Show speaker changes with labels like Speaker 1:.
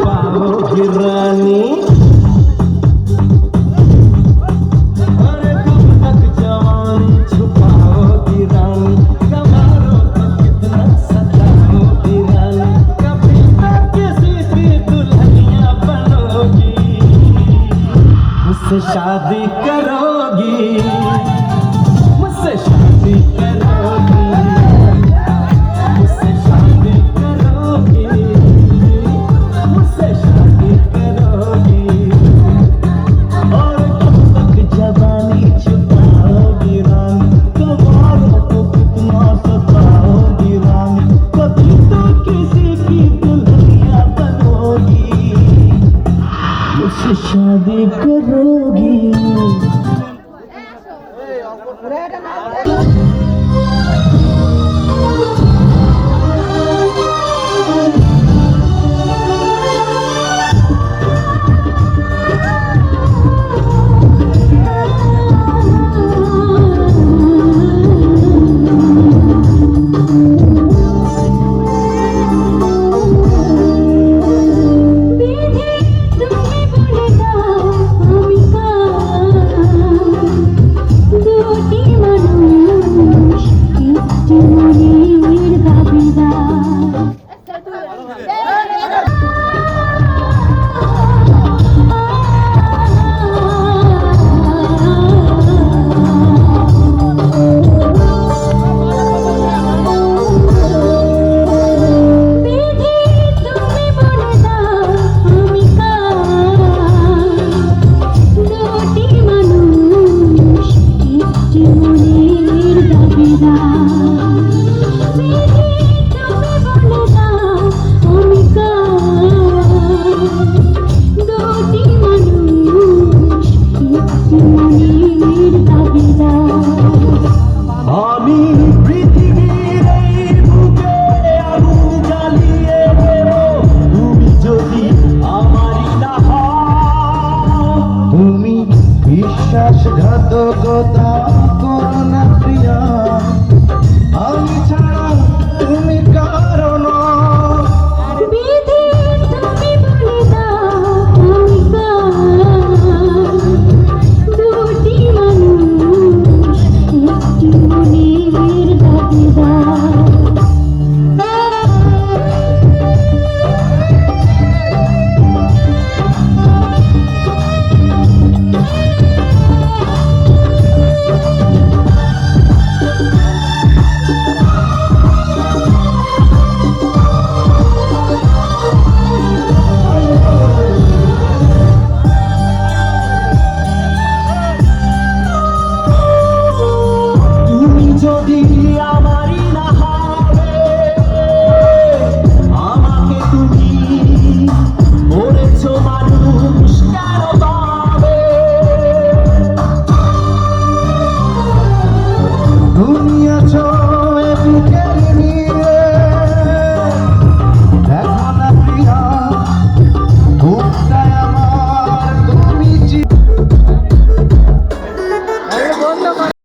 Speaker 1: छुपाओगी रानी शादी करोगी मुझसे शादी करोगी मुझसे शादी करोगी मुझसे शादी करोगी और कब तक जवानी छुपाओगी रानी कबारों को कितना सताओगी रानी कभी तो किसी की दुल्हनिया बनोगी मुझसे शादी करोगी বিশ্বাসঘাতকতা করো না প্রিয়া আমি ছাড়া তুমি কারো না
Speaker 2: বিধি তুমি বলে দাও আমি কার দুটি মানুষ একটি মনের দাবিদার
Speaker 1: Stay